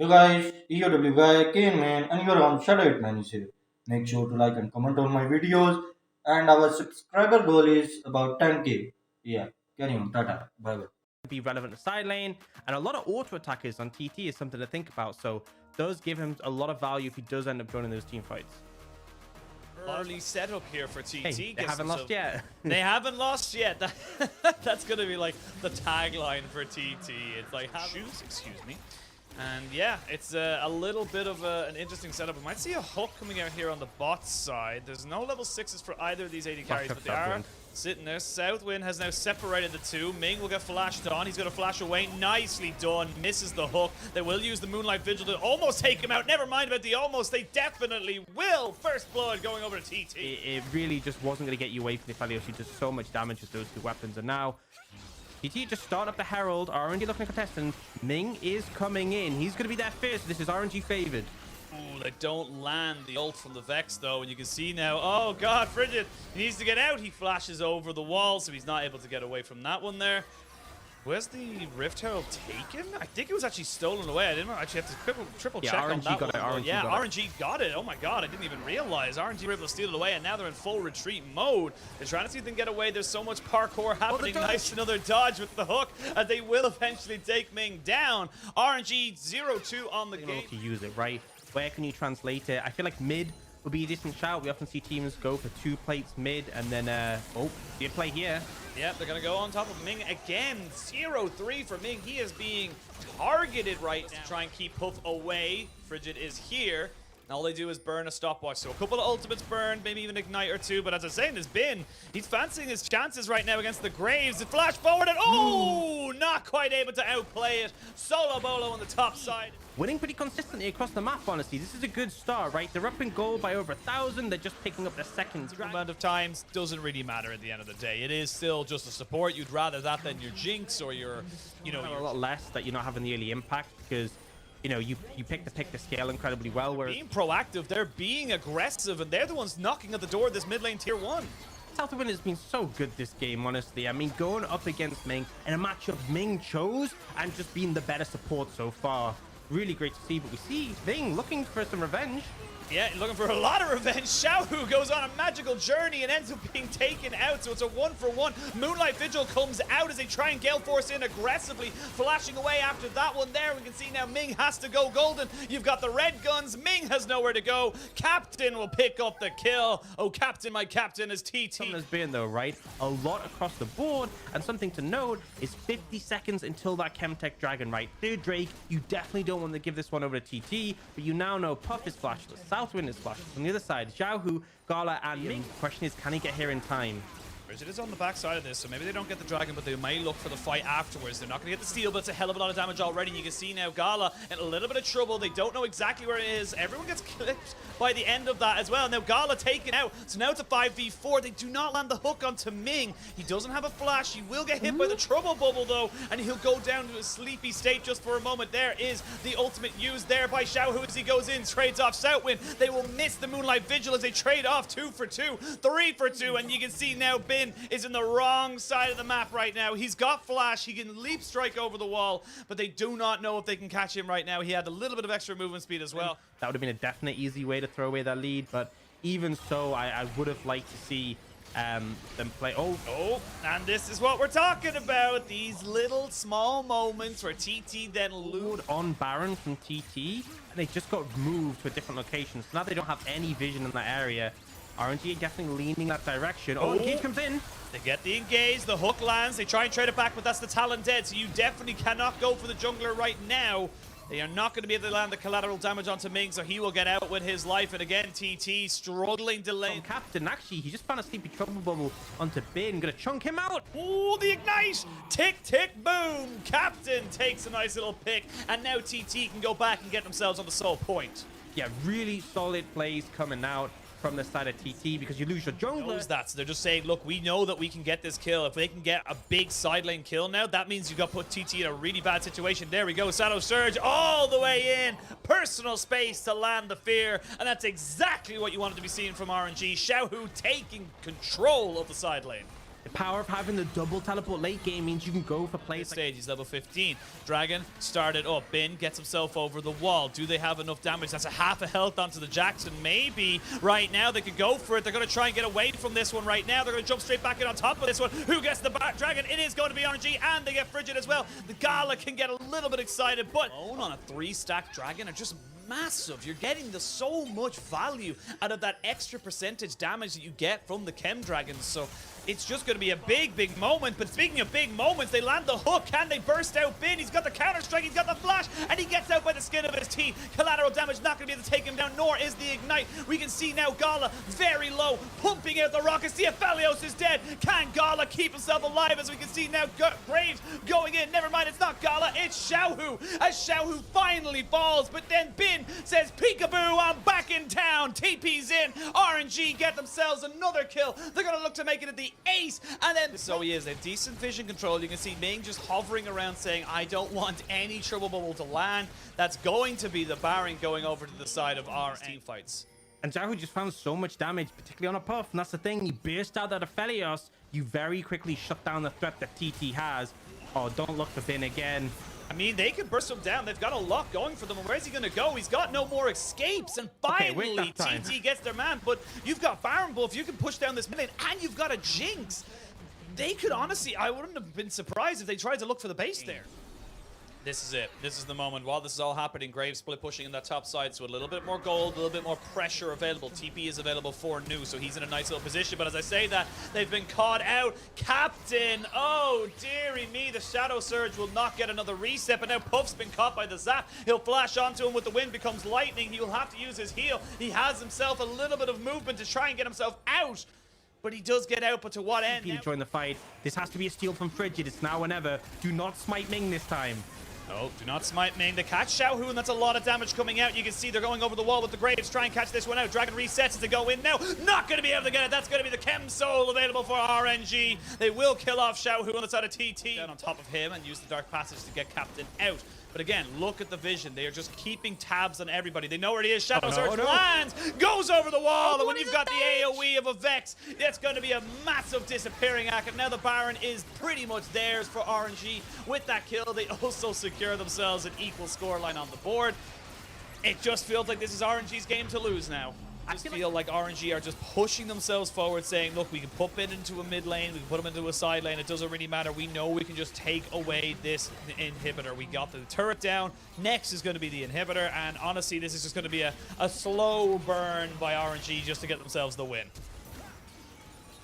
Hey guys, EOW guy, Kane man, and you're on ShadowHitman is here. Make sure to like and comment on my videos, and our subscriber goal is about 10k. Yeah, carry on, tata, bye bye. Be relevant to side lane, and a lot of auto attackers on TT is something to think about, so does give him a lot of value if he does end up joining those team fights. Early setup here for TT. Hey, they haven't lost yet. They haven't lost yet. That's going to be like the tagline for TT. It's like, shoes, excuse me. And yeah, it's a little bit of an interesting setup. We might see a hook coming out here on the bot side. There's no level 6s for either of these AD carries, but they are sitting there. Southwind has now separated the two. Ming will get flashed on. He's going to flash away. Nicely done. Misses the hook. They will use the Moonlight Vigil to almost take him out. Never mind about the almost. They definitely will. First blood going over to TT. It really just wasn't going to get you away from the Falio. She does so much damage with those two weapons. And now TT just start up the Herald. RNG looking contestant. Ming is coming in. He's going to be there first. This is RNG favored. Ooh, they don't land the ult from the Vex, though, and you can see now, oh god, Frigid, he needs to get out. He flashes over the wall, so he's not able to get away from that one there. Where's the Rift Herald taken? I think it was actually stolen away. I didn't actually have to triple check on that one. RNG got it. Oh my god, I didn't even realize. RNG were able to steal it away, and now they're in full retreat mode. They're trying to see if they can get away. There's so much parkour happening. Nice, another dodge with the hook, as they will eventually take Ming down. RNG 0-2 on the game. To use it, right? Where can you translate it? I feel like mid would be a decent shout. We often see teams go for 2 plates mid, and then oh, good play here. Yep, they're going to go on top of Ming again. 0-3 for Ming. He is being targeted right now to try and keep Hoof away. Frigid is here. And all they do is burn a stopwatch. So a couple of ultimates burned, maybe even Ignite or 2. But as I was saying, he's fancying his chances right now against the Graves. It flash forward and oh, not quite able to outplay it. Solo Bolo on the top side. Winning pretty consistently across the map, honestly. This is a good start, right? They're up in gold by over 1,000. They're just picking up the second. The amount of times doesn't really matter at the end of the day. It is still just a support. You'd rather that than your Jinx or your, you know, a lot less that you're not having the early impact because, you know, you pick the scale incredibly well. Whereas being proactive, they're being aggressive, and they're the ones knocking at the door of this mid lane tier 1. Southwind has been so good this game, honestly. I mean, going up against Ming in a matchup Ming chose and just being the better support so far. Really great to see, but we see Ming looking for some revenge. Yeah, looking for a lot of revenge. Xiaohu goes on a magical journey and ends up being taken out, so it's a 1-for-1. Moonlight Vigil comes out as they try and Gale Force in aggressively, flashing away after that one there. We can see now Ming has to go golden. You've got the red guns. Ming has nowhere to go. Captain will pick up the kill. Oh, Captain, my Captain is TT. Something has been, though, right? A lot across the board, and something to note is 50 seconds until that Chemtech Dragon, right? Third Drake, you definitely don't want to give this one over to TT, but you now know Puff is flashless. Southwind is flashless. On the other side, Xiaohu, Gala, and Ming. The question is, can he get here in time? Frigid is on the back side of this, so maybe they don't get the dragon, but they may look for the fight afterwards. They're not going to get the steal, but it's a hell of a lot of damage already. And you can see now Gala in a little bit of trouble. They don't know exactly where it is. Everyone gets clipped by the end of that as well. Now Gala taken out, so now it's a 5v4. They do not land the hook onto Ming. He doesn't have a flash. He will get hit by the trouble bubble, though, and he'll go down to a sleepy state just for a moment. There is the ultimate used there by Xiaohu as he goes in, trades off Southwind. They will miss the Moonlight Vigil as they trade off 2 for 2, 3 for 2, and you can see now Bin is in the wrong side of the map right now. He's got flash. He can leap strike over the wall, but they do not know if they can catch him right now. He had a little bit of extra movement speed as well. That would have been a definite easy way to throw away that lead, but even so, I would have liked to see them play. Oh, and this is what we're talking about. These little small moments where TT then lose on Baron from TT, and they just got moved to a different location. So now they don't have any vision in that area. RNG definitely leaning that direction. Oh, engage comes in. They get the engage, the hook lands, they try and trade it back, but that's the Talon dead, so you definitely cannot go for the jungler right now. They are not going to be able to land the collateral damage onto Ming, so he will get out with his life. And again, TT struggling to lane. Captain, actually, he just found a sleepy trouble bubble onto Bin. Gonna chunk him out. Oh, the ignite! Tick, tick, boom! Captain takes a nice little pick, and now TT can go back and get themselves on the soul point. Yeah, really solid plays coming out from the side of TT because you lose your jungler. Knows that, so they're just saying, look, we know that we can get this kill. If they can get a big side lane kill now, that means you got to put TT in a really bad situation. There we go, Shadow Surge all the way in. Personal space to land the fear, and that's exactly what you wanted to be seeing from RNG. Xiaohu taking control of the side lane. If power of having the double teleport late game means you can go for plays like Stage, he's level 15. Dragon started up. Bin gets himself over the wall. Do they have enough damage? That's a half a health onto the Jackson. Maybe right now they could go for it. They're going to try and get away from this one right now. They're going to jump straight back in on top of this one. Who gets the Dragon? It is going to be RNG, and they get Frigid as well. The Gala can get a little bit excited, but on a 3-stack Dragon are just massive. You're getting so much value out of that extra percentage damage that you get from the Chem Dragons. So it's just going to be a big moment. But speaking of big moments, they land the hook. Can they burst out Bin? He's got the counter strike, he's got the flash, and he gets out by the skin of his teeth. Collateral damage not going to be able to take him down, nor is the ignite. We can see now Gala very low, pumping out the rockets. The Aphelios is dead. Can Gala keep himself alive? As we can see now, Graves going in. Never mind, it's not Gala, it's Xiaohu. As Xiaohu finally falls, but then Bin says, peekaboo, I'm back in town. TP's in. RNG get themselves another kill. They're going to look to make it at the ace, and then so he is. They have decent vision control. You can see Ming just hovering around saying, I don't want any trouble bubble to land. That's going to be the Baron going over to the side of our team fights. And Xiaohu just found so much damage, particularly on a puff. And that's the thing. You burst out that Aphelios, you very quickly shut down the threat that TT has. Oh, don't look for Bin again. I mean, they could burst him down. They've got a lot going for them. And where's he going to go? He's got no more escapes. And finally, TT gets their man. But you've got Baron Buff. You can push down this mid lane. And you've got a Jinx. They could honestly, I wouldn't have been surprised if they tried to look for the base there. This is it. This is the moment. While this is all happening, Graves split pushing in that top side, so a little bit more gold, a little bit more pressure available. TP is available for Nu, so he's in a nice little position. But as I say that, they've been caught out. Captain, oh dearie me, the Shadow Surge will not get another reset, but now Puff's been caught by the zap. He'll flash onto him with the wind, becomes lightning. He will have to use his heal. He has himself a little bit of movement to try and get himself out. But he does get out, but to what end? TP to join the fight. This has to be a steal from Frigid. It's now or never. Do not smite Ming this time. Oh, do not smite Ming. They catch Xiaohu, and that's a lot of damage coming out. You can see they're going over the wall with the Graves. Try and catch this one out. Dragon resets to go in now. Not going to be able to get it. That's going to be the Chem Soul available for RNG. They will kill off Xiaohu on the side of TT. Down on top of him and use the Dark Passage to get Captain out. But again, look at the vision. They are just keeping tabs on everybody. They know where he is. Shadow Surge lands, goes over the wall, and when you've got the AoE of a Vex, it's going to be a massive disappearing act. And now the Baron is pretty much theirs for RNG. With that kill, they also secure themselves an equal scoreline on the board. It just feels like this is RNG's game to lose now. I just feel like RNG are just pushing themselves forward, saying, look, we can put Bin into a mid lane, we can put him into a side lane, it doesn't really matter. We know we can just take away this inhibitor. We got the turret down. Next is going to be the inhibitor, and honestly, this is just going to be a slow burn by RNG just to get themselves the win.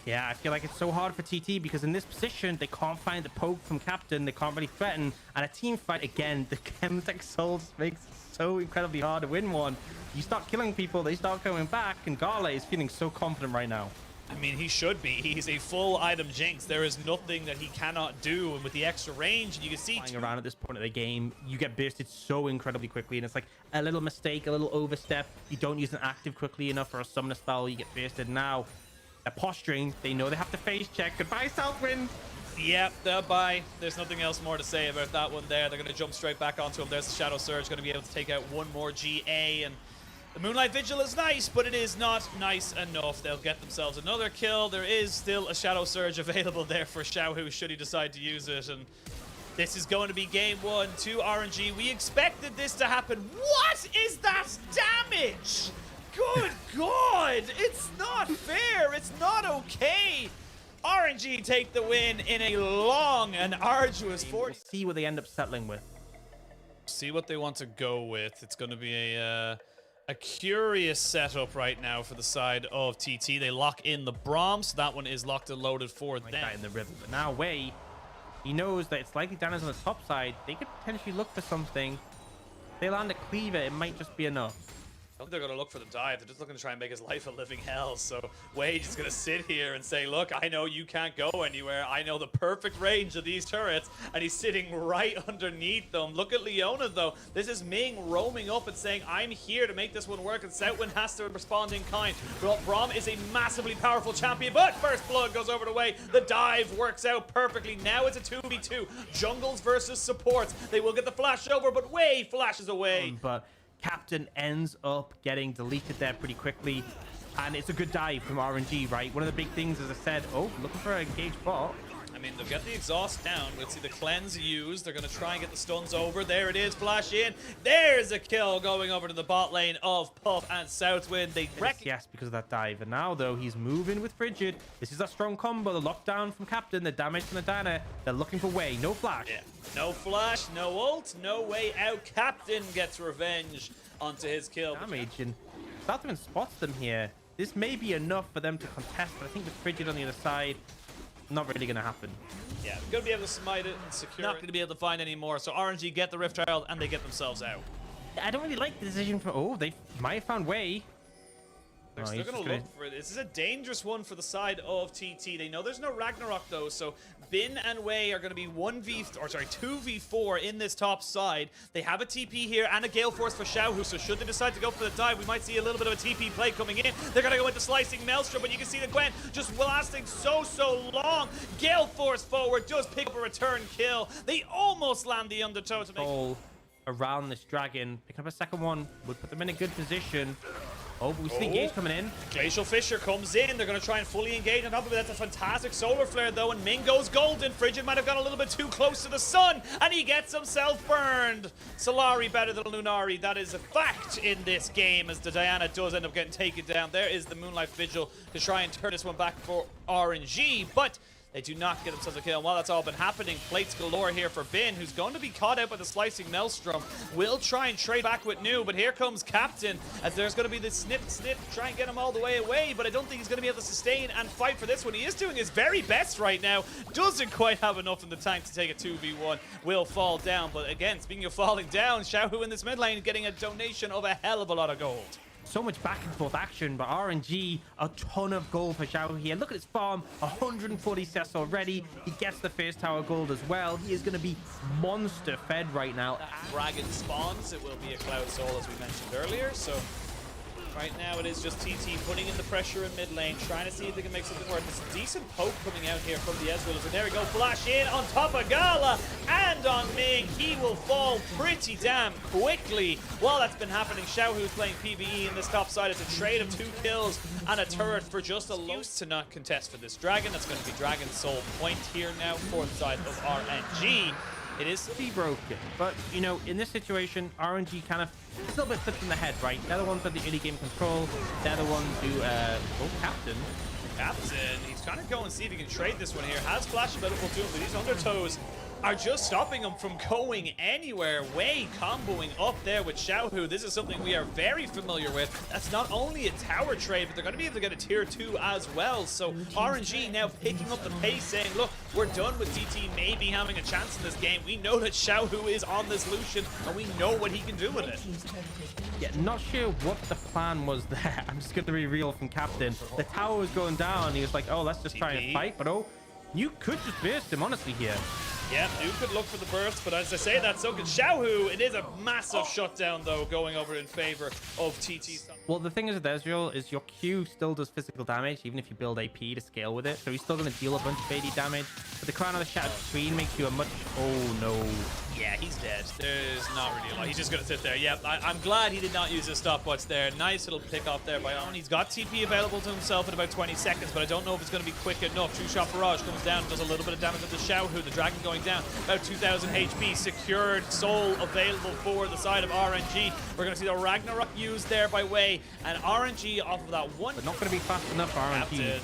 Yeah, I feel like it's so hard for TT because in this position, they can't find the poke from Captain. They can't really threaten. And a team fight, again, the Chemtech Soul just makes it so incredibly hard to win one. You start killing people, they start going back, and Gala is feeling so confident right now. I mean, he should be. He's a full item Jinx. There is nothing that he cannot do, and with the extra range, you can see flying around at this point of the game, you get bursted so incredibly quickly, and it's like a little mistake, a little overstep. You don't use an active quickly enough for a summoner spell, you get bursted. Now they're posturing, they know they have to face check. Goodbye, Southwind. Yep, they're bye. There's nothing else more to say about that one there. They're going to jump straight back onto him. There's the Shadow Surge, going to be able to take out one more GA, and the Moonlight Vigil is nice, but it is not nice enough. They'll get themselves another kill. There is still a Shadow Surge available there for Xiaohu should he decide to use it, and this is going to be game one to RNG. We expected this to happen. What is that damage? Good God, it's not fair. It's not okay. RNG take the win in a long and arduous 40. We'll see what they end up settling with. See what they want to go with. It's going to be a curious setup right now for the side of TT. They lock in the Braum, so that one is locked and loaded for them. That in the river. But now Wei, he knows that it's likely Dana's on the top side. They could potentially look for something. If they land a cleaver, it might just be enough. I don't think they're going to look for the dive. They're just looking to try and make his life a living hell. So Wade is going to sit here and say, look, I know you can't go anywhere. I know the perfect range of these turrets. And he's sitting right underneath them. Look at Leona, though. This is Ming roaming up and saying, I'm here to make this one work. And Southwind has to respond in kind. Braum is a massively powerful champion, but First Blood goes over the way. The dive works out perfectly. Now it's a 2v2. Jungles versus supports. They will get the flash over, but Wade flashes away. But Captain ends up getting deleted there pretty quickly. And it's a good dive from RNG, right? One of the big things, as I said, oh, looking for an engaged bot. I mean, they'll get the exhaust down. Let's see the cleanse used. They're going to try and get the stuns over. There it is. Flash in. There's a kill going over to the bot lane of Puff and Southwind. They Yes, because of that dive. And now, though, he's moving with Frigid. This is a strong combo. The lockdown from Captain, the damage from the Diana. They're looking for way. No flash. Yeah. No flash, no ult, no way out. Captain gets revenge onto his kill. Damage, and Southwind spots them here. This may be enough for them to contest, but I think with Frigid on the other side, not really going to happen. Yeah, going to be able to smite it and secure Not going to be able to find any more. So RNG get the Rift Child and they get themselves out. I don't really like the decision for... Oh, they might have found way. They're still going to look for it. This is a dangerous one for the side of TT. They know there's no Ragnarok, though, so Bin and Wei are going to be 2v4 in this top side. They have a TP here and a Gale Force for Xiaohu, so should they decide to go for the dive, we might see a little bit of a TP play coming in. They're going to go into Slicing Maelstrom, but you can see the Gwen just lasting so long. Gale Force forward does pick up a return kill. They almost land the undertow to make... around this dragon. Picking up a second one would put them in a good position. Oh, but we see the engage coming in. Glacial Fissure comes in. They're going to try and fully engage on top of it. That's a fantastic solar flare, though, and Ming goes golden. Frigid might have got a little bit too close to the sun, and he gets himself burned. Solari better than Lunari. That is a fact in this game, as the Diana does end up getting taken down. There is the Moonlight Vigil to try and turn this one back for RNG, but they do not get themselves a kill. And while that's all been happening, plates galore here for Bin, who's going to be caught out by the Slicing Maelstrom. Will try and trade back with New, but here comes Captain, as there's going to be this snip, try and get him all the way away, but I don't think he's going to be able to sustain and fight for this one. He is doing his very best right now. Doesn't quite have enough in the tank to take a 2v1. Will fall down, but again, speaking of falling down, Xiaohu in this mid lane getting a donation of a hell of a lot of gold. So much back and forth action, but RNG, a ton of gold for Xiao here. Look at his farm, 140 cess already. He gets the first tower gold as well. He is going to be monster fed right now. Dragon spawns. It will be a Cloud Soul, as we mentioned earlier. So right now it is just TT putting in the pressure in mid lane, trying to see if they can make something work. There's a decent poke coming out here from the Ezreal. And there we go, flash in on top of Gala and on Ming. He will fall pretty damn quickly. While that's been happening, Xiaohu's playing PvE in this top side. It's a trade of 2 kills and a turret for just a low to not contest for this dragon. That's going to be Dragon Soul point here now for the side of RNG. It is be broken, but you know, in this situation, RNG kind of a little bit flipped in the head, right? They're the ones with the early game control. They're the ones who, Captain, he's trying to go and see if he can trade this one here. Has flash available to him, but these undertows are just stopping him from going anywhere. Way comboing up there with Xiaohu. This is something we are very familiar with. That's not only a tower trade, but they're going to be able to get a tier 2 as well. So RNG now picking up the pace, saying, look, we're done with TT maybe having a chance in this game. We know that Xiaohu is on this Lucian, and we know what he can do with it. Yeah, not sure what the plan was there. I'm just going to be real from Captain. The tower was going down. He was like, oh, let's just try and fight. But oh, you could just burst him, honestly, here. Yeah, you could look for the burst, but as I say that, so could Xiaohu. It is a massive shutdown, though, going over in favor of TT. Well, the thing is with Ezreal is your Q still does physical damage, even if you build AP to scale with it. So he's still going to deal a bunch of AD damage. But the crown of the shattered screen makes you a much... Oh, no. Yeah, he's dead. There's not really a lot. He's just going to sit there. Yeah, I'm glad he did not use his stopwatch there. Nice little pick off there by On. He's got TP available to himself in about 20 seconds, but I don't know if it's going to be quick enough. Two-shot barrage comes down, does a little bit of damage to the Xiaohu. The dragon going down, about 2,000 HP. Secured soul available for the side of RNG. We're going to see the Ragnarok used there by Wei, and RNG off of that one. But not going to be fast enough, RNG.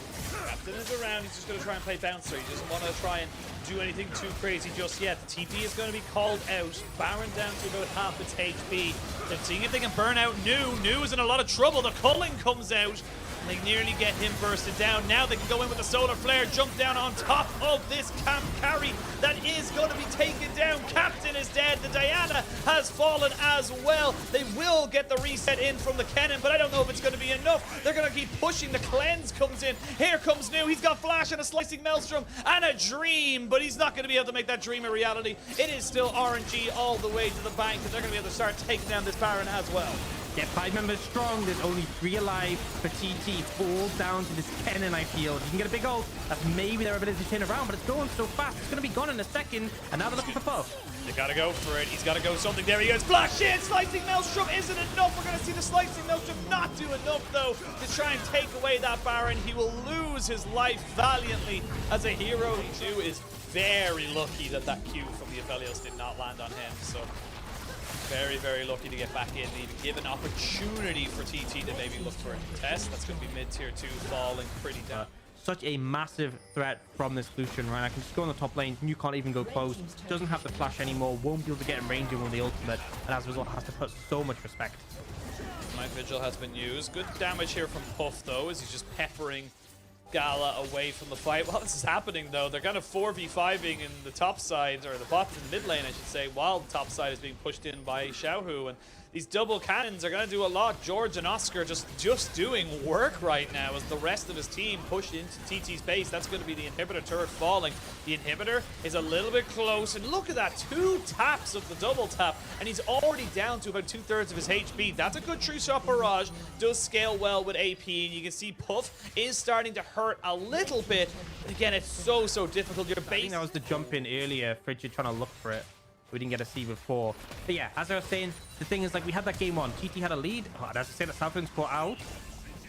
Captain is around. He's just going to try and play bouncer. He doesn't want to try and do anything too crazy just yet. The TP is going to be called out. Baron down to about half its HP. They're seeing if they can burn out New. New is in a lot of trouble. The culling comes out. They nearly get him bursted down. Now they can go in with the solar flare, jump down on top of this camp carry that is going to be taken down. Captain is dead. The Diana has fallen as well. They will get the reset in from the cannon, but I don't know if it's going to be enough. They're going to keep pushing. The cleanse comes in. Here comes New. He's got flash and a slicing maelstrom and a dream, but he's not going to be able to make that dream a reality. It is still RNG all the way to the bank, and they're going to be able to start taking down this Baron as well. Yeah, 5 members strong. There's only 3 alive for TT. Falls down to this cannon, I feel. You can get a big ult. That's maybe their ability to turn around, but it's going so fast. It's going to be gone in a second. And now they're looking for Puff. They gotta go for it. He's gotta go something. There he goes. Flash in! Slicing Maelstrom isn't enough. We're gonna see the Slicing Maelstrom not do enough, though, to try and take away that Baron. He will lose his life valiantly as a hero. He too is very lucky that that Q from the Aphelios did not land on him. So very, very lucky to get back in. Need to give an opportunity for TT to maybe look for a contest. That's going to be mid-tier 2 falling pretty down. Such a massive threat from this Lucian, right? I can just go on the top lane. You can't even go close. Doesn't have the flash anymore. Won't be able to get in range with the ultimate. And as a result, has to put so much respect. Night Vigil has been used. Good damage here from Puff, though, as he's just peppering Gala away from the fight. While this is happening, though, they're kind of 4v5ing in the top side, or the bot in the mid lane, I should say, while the top side is being pushed in by Xiaohu. And these double cannons are going to do a lot. George and Oscar just doing work right now as the rest of his team pushed into TT's base. That's going to be the inhibitor turret falling. The inhibitor is a little bit close, and look at that, 2 taps of the double tap, and he's already down to about 2/3 of his HP. That's a good true shot barrage. Does scale well with AP, and you can see Puff is starting to hurt a little bit. But again, it's so difficult. Your I think base. that was the jump in earlier. Frigid trying to look for it. We didn't get a see before. But yeah, as I was saying, the thing is, like, we had that game on. TT had a lead. Oh, and as I say, the Southwind's caught out.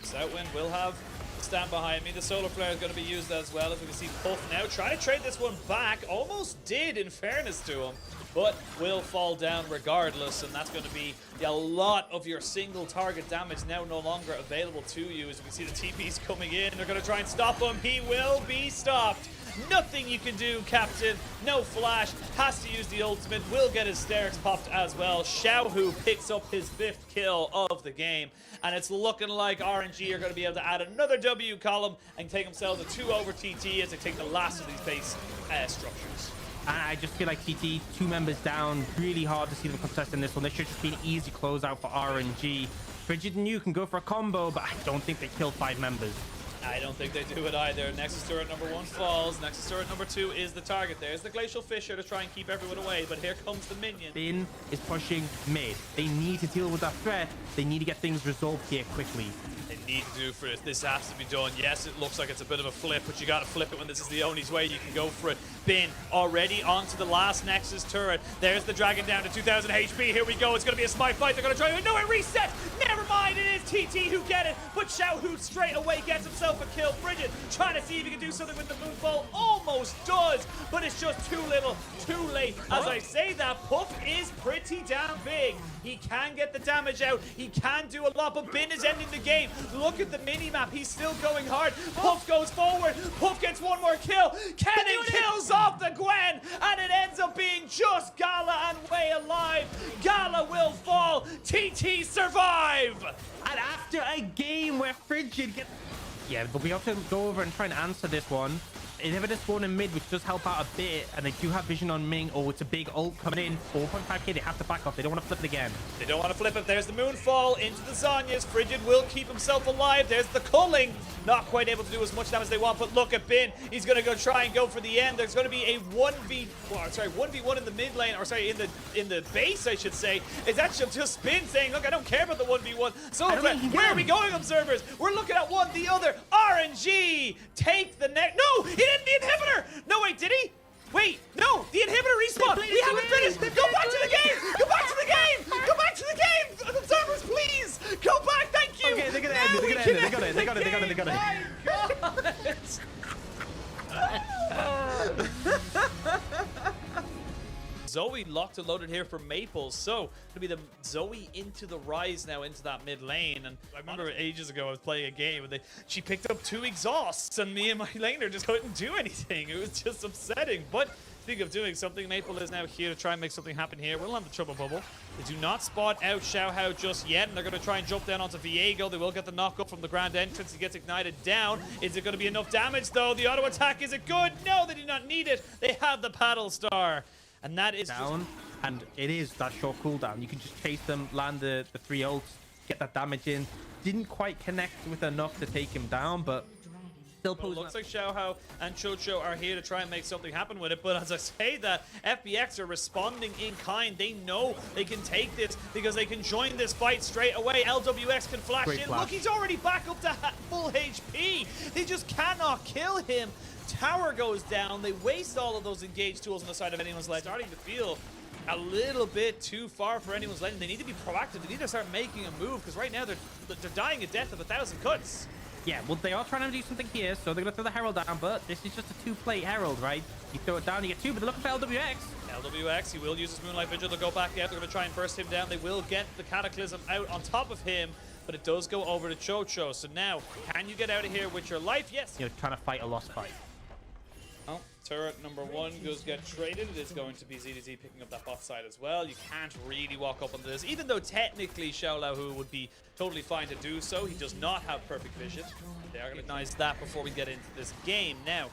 Southwind will have the stand behind me. The solar flare is going to be used as well, as we can see Puff now try to trade this one back. Almost did, in fairness to him, but will fall down regardless, and that's going to be a lot of your single target damage now no longer available to you. As we can see the TP's coming in, they're going to try and stop him. He will be stopped. Nothing you can do, Captain. No flash. Has to use the ultimate. Will get his Sterix popped as well. Xiaohu picks up his 5th kill of the game. And it's looking like RNG are going to be able to add another W column and take themselves a 2 over TT as they take the last of these base structures. I just feel like TT, 2 members down. Really hard to see them contest in this one. This should just be an easy closeout for RNG. Frigid and you can go for a combo, but I don't think they kill 5 members. I don't think they do it either. Nexus turret number 1 falls. Nexus turret number 2 is the target. There's the Glacial Fissure to try and keep everyone away, but here comes the minion. Bin is pushing mid. They need to deal with that threat. They need to get things resolved here quickly. They need to do for it. This has to be done. Yes, it looks like it's a bit of a flip, but you got to flip it when this is the only way you can go for it. Bin already onto the last Nexus turret. There's the dragon down to 2,000 HP. Here we go. It's going to be a smite fight. They're going to try. No, it resets. Never mind. It is TT who get it, but Xiaohu straight away gets himself a kill. Frigid trying to see if he can do something with the Moonfall. Almost does, but it's just too little, too late. As I say that, Puff is pretty damn big. He can get the damage out. He can do a lot, but Bin is ending the game. Look at the mini-map. He's still going hard. Puff goes forward. Puff gets one more kill. Cannon kills off the Gwen, and it ends up being just Gala and Way alive. Gala will fall. TT survive. And after a game where Frigid gets... Yeah, but we have to go over and try and answer this one. Inhibitor spawn in mid, which does help out a bit, and they do have vision on Ming. Oh, it's a big ult coming in. 4.5k, they have to back off. They don't want to flip it again. They don't want to flip it. There's the Moonfall into the Zhonya's. Frigid will keep himself alive. There's the Culling. Not quite able to do as much damage as they want, but look at Bin. He's going to go try and go for the end. There's going to be a 1v1 in the mid lane, or sorry, in the base, I should say. It's actually just Bin saying, look, I don't care about the 1v1. So where are we going, observers? We're looking at one, the other. RNG take the next. No, he didn't the inhibitor. No, wait, did he? Wait, no, the inhibitor respawned. We haven't finished. Go back to the game. Go back to the game. Go back to the game. Observers, please. Go back. Thank you. Okay, they're going to end it. They're going to end it. They got it. They got it. My God. Zoe locked and loaded here for Maple, so it'll be the Zoe into the Rise now into that mid lane. And I remember ages ago I was playing a game and she picked up 2 exhausts and me and my laner just couldn't do anything. It was just upsetting. But speaking of doing something, Maple is now here to try and make something happen here. We'll have the trouble bubble. They do not spot out Xiaohu just yet, and they're going to try and jump down onto Viego. They will get the knock up from the grand entrance. He gets ignited down. Is it going to be enough damage though? The auto attack, is it good? No, they do not need it. They have the paddle star. And that is down, and it is that short cooldown. You can just chase them, land the 3 ults, get that damage in. Didn't quite connect with enough to take him down, but still well, looks like Xiaohu and Chocho are here to try and make something happen with it. But as I say that, FBX are responding in kind. They know they can take this because they can join this fight straight away. LWX can flash in. Look, he's already back up to full HP. They just cannot kill him. Tower goes down. They waste all of those engaged tools on the side of anyone's leg. Starting to feel a little bit too far for anyone's legend. They need to be proactive. They need to start making a move because right now they're dying a death of 1,000 cuts. Yeah, well, they are trying to do something here, so they're going to throw the Herald down, but this is just a 2-plate Herald, right? You throw it down, you get 2, but they're looking for LWX. LWX, he will use his Moonlight Vigil to go back out. They're going to try and burst him down. They will get the Cataclysm out on top of him, but it does go over to Chocho. So now, can you get out of here with your life? Yes. You're trying to fight a lost fight. Oh, turret number 1 goes get traded. It is going to be ZDZ picking up that bot side as well. You can't really walk up onto this, even though technically ShadowHitman would be totally fine to do so. He does not have perfect vision. They are going to recognize that before we get into this game. Now,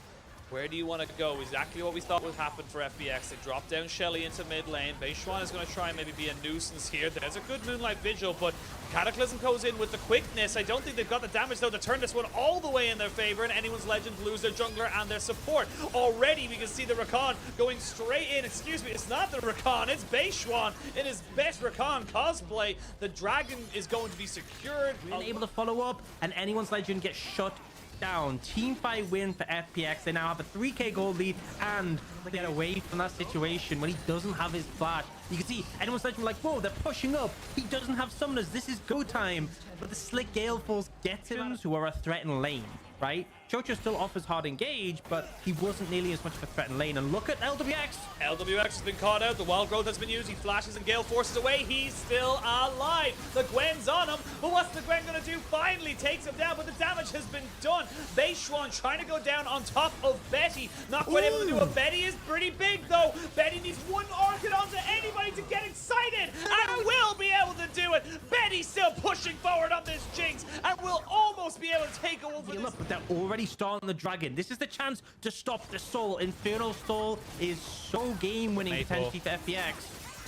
where do you want to go? Exactly what we thought would happen for FBX. They drop down Shelly into mid lane. Beishwan is going to try and maybe be a nuisance here. There's a good Moonlight Vigil, but Cataclysm goes in with the quickness. I don't think they've got the damage, though, to turn this one all the way in their favor, and anyone's legend lose their jungler and their support. Already, we can see the Rakan going straight in. Excuse me, it's not the Rakan, it's Beishwan in his best Rakan cosplay. The dragon is going to be secured. Really able to follow up, and anyone's legend gets shut down. Team fight win for FPX. They now have a 3k gold lead and get away from that situation when he doesn't have his flash. You can see anyone's legend like, whoa, they're pushing up. He doesn't have summoners. This is go time. But the slick Gale Force gets him, who are a threat in lane, right? Chocho still offers hard engage, but he wasn't nearly as much of a threat in lane. And look at LWX. LWX has been caught out. The Wild Growth has been used. He flashes and Gale forces away. He's still alive. The Gwen's on him. But what's the Gwen going to do? Finally takes him down, but the damage has been done. Beishwan trying to go down on top of Betty. Not quite able to do it. Betty is pretty big, though. Betty needs one Orchid onto anybody to get excited and will be able to do it. Betty still pushing forward on this Jinx and will almost be able to take over this. Look, but they're already starting the dragon. This is the chance to stop the Soul. Infernal Soul is so game-winning potentially for FPX.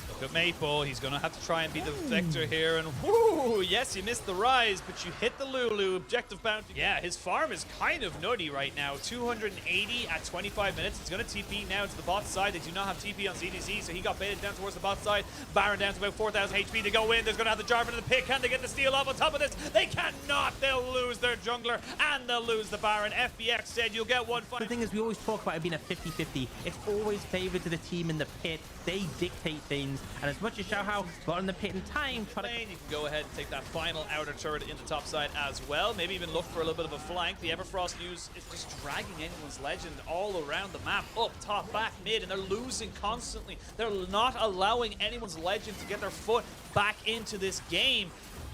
Look at Maple. He's going to have to try and be the victor here. And whoo, yes, you missed the rise, but you hit the Lulu. Objective bounty. Yeah, his farm is kind of nutty right now. 280 at 25 minutes. It's going to TP now to the bot side. They do not have TP on ZDZ, so he got baited down towards the bot side. Baron down to about 4,000 HP to go in. There's going to have the Jarvan in the pick. Can they get the steal off on top of this? They cannot. They'll lose their jungler, and they'll lose the Baron. FBX said you'll get one fight. The thing is, we always talk about it being a 50-50. It's always favored to the team in the pit. They dictate things. And as much as ShadowHitman got in the pit in time, You can go ahead and take that final outer turret in the top side as well. Maybe even look for a little bit of a flank. The Everfrost use is just dragging anyone's legend all around the map, up, top, back, mid, and they're losing constantly. They're not allowing anyone's legend to get their foot back into this game.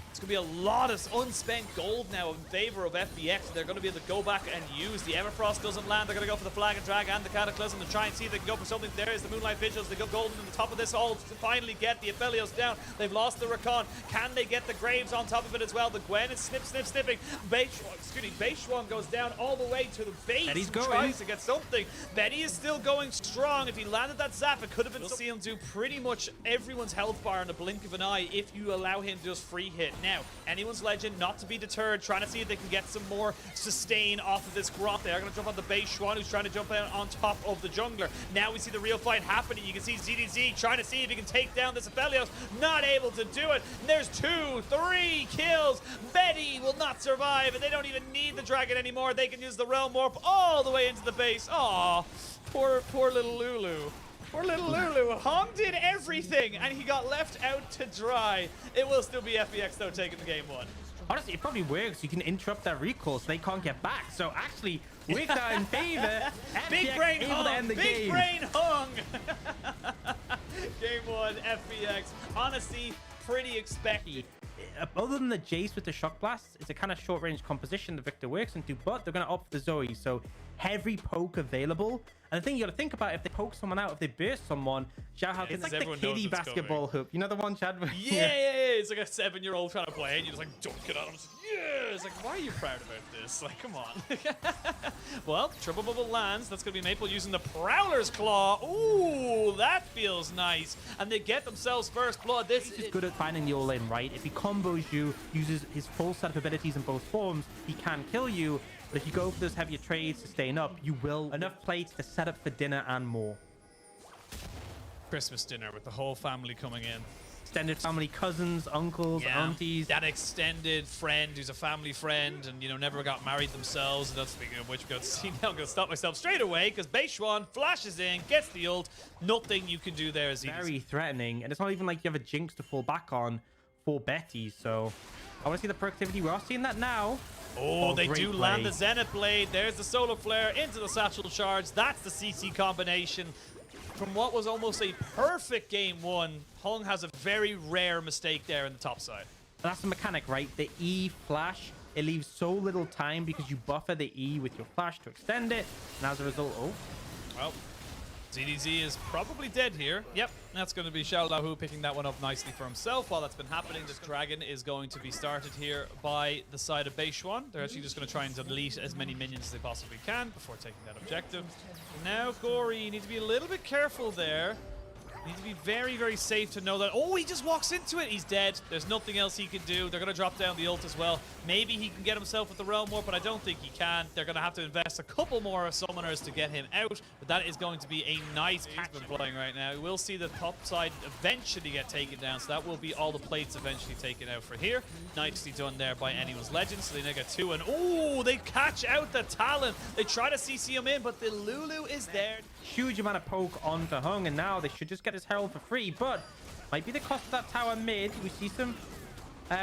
It's going to be a lot of unspent gold now in favor of FBX. They're going to be able to go back and use. The Everfrost doesn't land. They're going to go for the Flag and Drag and the Cataclysm to try and see if they can go for something. There is the Moonlight Vigils. They go golden on the top of this all to finally get the Aphelios down. They've lost the Rakan. Can they get the Graves on top of it as well? The Gwen is snipping. Beishwan goes down all the way to the base. Betty's going. Tries to get something. Betty is still going strong. If he landed that zap, it could have been. We'll see him do pretty much everyone's health bar in the blink of an eye if you allow him to just free hit. Now, anyone's legend not to be deterred, trying to see if they can get some more sustain off of this Grot. They are going to jump on the Beishwan, who's trying to jump on top of the jungler. Now we see the real fight happening. You can see ZDZ trying to see if he can take down this Aphelios. Not able to do it. And there's 2, 3 kills. Betty will not survive, and they don't even need the dragon anymore. They can use the Realm Warp all the way into the base. Aw, poor little Lulu. Poor little Lulu. Hong did everything, and he got left out to dry. It will still be FBX, though, taking the game 1. Honestly, it probably works. You can interrupt their recall so they can't get back. So actually, worked out in favor. Big brain Hong. Big brain Hong. Game 1, FBX. Honestly, pretty expected. Other than the Jace with the Shock Blast, it's a kind of short-range composition the Victor works into, but they're going to opt for the Zoe, so heavy poke available. And the thing you got to think about, if they poke someone out, if they burst someone, ShadowHitman, it's like the kiddie basketball hoop. You know the one, Chad? Yeah. It's like a 7-year-old trying to play, and you're just like, dunk it on him. It's like, yeah! It's like, why are you proud about this? Like, come on. Well, triple bubble lands. That's going to be Maple using the Prowler's Claw. Ooh, that feels nice. And they get themselves first blood. This is good at finding the all-in, right? If he combos you, uses his full set of abilities in both forms, he can kill you. But if you go for those heavier trades to staying up, you will enough plates to set up for dinner and more. Christmas dinner with the whole family coming in. extended family, cousins, uncles, aunties. That extended friend who's a family friend and, you know, never got married themselves. And that's, speaking of which, we've got to see now. I'm going to stop myself straight away because Beishuan flashes in, gets the ult. Nothing you can do there is very threatening. And it's not even like you have a jinx to fall back on for Betty. So I want to see the productivity. We are seeing that now. Oh, they do play. land the Zenith Blade. There's the Solar Flare into the Satchel Charge. That's the CC combination. From what was almost a perfect game one, Hung has a very rare mistake there in the top side. That's the mechanic, right? The E flash, it leaves so little time because you buffer the E with your flash to extend it. And as a result, Well, ZDZ is probably dead here. Yep, that's going to be ShadowHitman picking that one up nicely for himself. While that's been happening, this dragon is going to be started here by the side of Beishuan. They're actually just going to try and delete as many minions as they possibly can before taking that objective. Now, Gory, you need to be a little bit careful there. You need to be very, very safe to know that... Oh, he just walks into it. He's dead. There's nothing else he can do. They're going to drop down the ult as well. Maybe he can get himself with the Realm Warp, but I don't think he can. They're going to have to invest a couple more summoners to get him out, but that is going to be a nice catch playing right now. We'll see the top side eventually get taken down, so that will be all the plates eventually taken out for here. Nicely done there by Anyone's Legend, so they now get 2, and oh, they catch out the Talon. They try to CC him in, but the Lulu is there. huge amount of poke onto Hung, and now they should just get his Herald for free, but might be the cost of that tower mid. We see some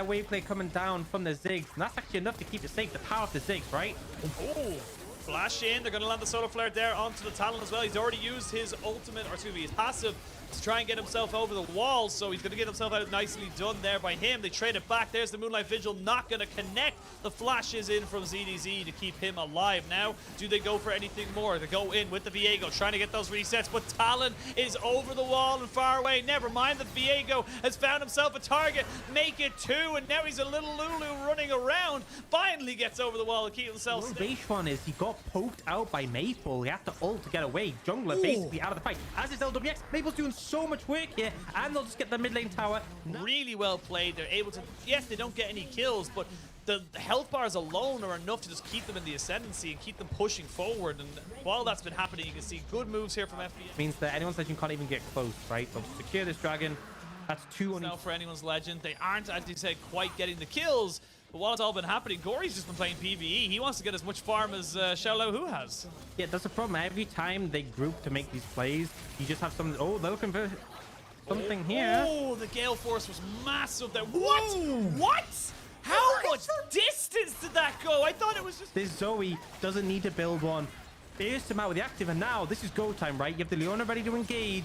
wave play coming down from the Ziggs, and that's actually enough to keep it safe. The power of the Ziggs, right? Oh, flash in. They're going to land the Solar Flare there onto the Talon as well. He's already used his ultimate, or excuse me, his passive to try and get himself over the wall, so he's going to get himself out. Nicely done there by him. They trade it back. There's the Moonlight Vigil, not going to connect. The flash is in from ZDZ to keep him alive. Now, do they go for anything more? They go in with the Viego, trying to get those resets, but Talon is over the wall and far away. Never mind that Viego has found himself a target. Make it 2, and now he's a little Lulu running around. Finally gets over the wall to keep himself safe. Base one is he got poked out by Maple. He had to ult to get away. Jungler basically out of the fight. As is LWX, Maple's doing so much work here, and they'll just get the mid lane tower. Really well played. They're able to, yes, they don't get any kills, but the health bars alone are enough to just keep them in the ascendancy and keep them pushing forward. And while that's been happening, you can see good moves here from FBX. Means that Anyone's Legend can't even get close, right? They'll secure this dragon. That's 2 on now for Anyone's Legend. They aren't, as you said, quite getting the kills. But while it's all been happening, Gory's just been playing PvE. He wants to get as much farm as ShadowHitman has. Yeah, that's the problem. Every time they group to make these plays, you just have something. Oh, they're looking for something here. Oh, the Gale Force was massive there. What? What? How much distance did that go? I thought it was just... This Zoe doesn't need to build one. Pierce him out with the active, and now this is go time, right? You have the Leona ready to engage.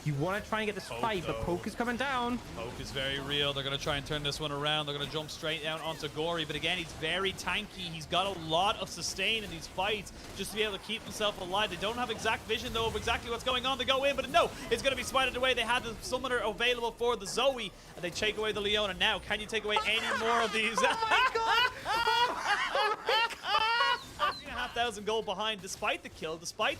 You want to try and get this fight, but poke is coming down. Poke is very real. They're going to try and turn this one around. They're going to jump straight down onto Gory. But again, he's very tanky. He's got a lot of sustain in these fights just to be able to keep himself alive. They don't have exact vision, though, of exactly what's going on. They go in, but no, it's going to be spited away. They had the summoner available for the Zoe, and they take away the Leona. Now, can you take away any more of these? Oh, my God! 13,500 gold behind, despite the kill, despite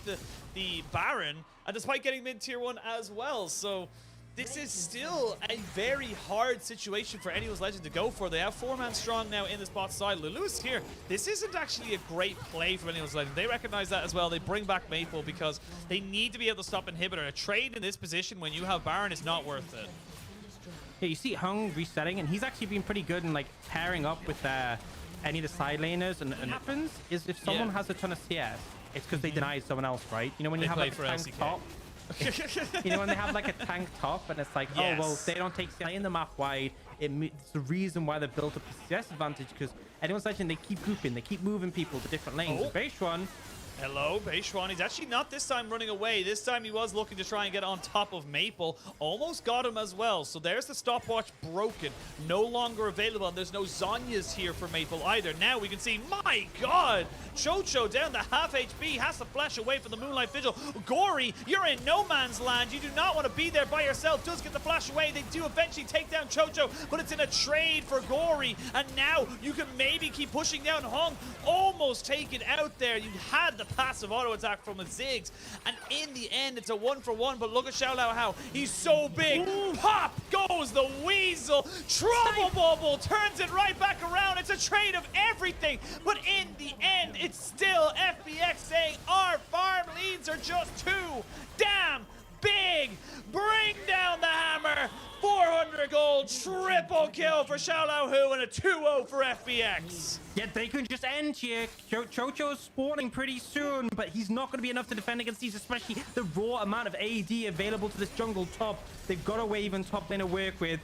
the Baron, and despite getting mid-tier 1 as well. So this is still a very hard situation for Anyone's Legend to go for. They have 4-man strong now in this bot side. Lulu's here. This isn't actually a great play for Anyone's Legend. They recognize that as well. They bring back Maple because they need to be able to stop Inhibitor. A trade in this position when you have Baron is not worth it. Yeah, you see Hung resetting, and he's actually been pretty good in like pairing up with any of the side laners. And what happens is if someone has a ton of CS, it's because they denied someone else, right? You know when you have like a tank LCK. top? You know when they have like a tank top and it's like, oh, well, they don't take CS in the map wide. It's the reason why they built up a CS advantage, because Anyone's Legend, they keep grouping, they keep moving people to different lanes. Oh. Beishuan, Hello, Beishuan. He's actually not this time running away. This time he was looking to try and get on top of Maple. Almost got him as well. So there's the stopwatch broken. No longer available. And there's no Zhonya's here for Maple either. Now we can see, my God, Chocho down to half HP. Has to flash away from the Moonlight Vigil. Gory, you're in no man's land. You do not want to be there by yourself. Does get the flash away. They do eventually take down Chocho, but it's in a trade for Gory. And now you can maybe keep pushing down Hung. Almost taken out there. You had the passive auto attack from the Ziggs, and in the end it's a 1-for-1. But look at ShadowHitman, he's so big. Ooh. Pop goes the Weasel. Trouble Bubble turns it right back around. It's a trade of everything, but in the end it's still FBX saying our farm leads are just 2 damn big. Bring down the hammer. 400 gold, triple kill for ShadowHitman and a 2-0 for FBX. Yeah, they can just end here. Chocho's spawning pretty soon, but he's not going to be enough to defend against these, especially the raw amount of AD available to this jungle top. They've got a wave and top lane to work with.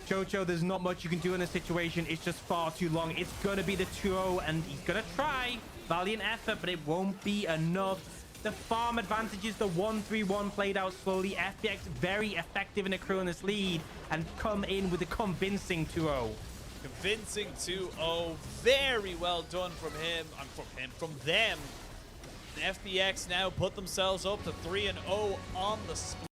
Chocho, there's not much you can do in this situation. It's just far too long. It's going to be the 2-0, and he's going to try. Valiant effort, but it won't be enough. The farm advantages, the 1-3-1 played out slowly. FBX very effective in accruing this lead and come in with a convincing 2-0. Convincing 2-0. Very well done from him. From them. And FBX now put themselves up to 3-0 on the split.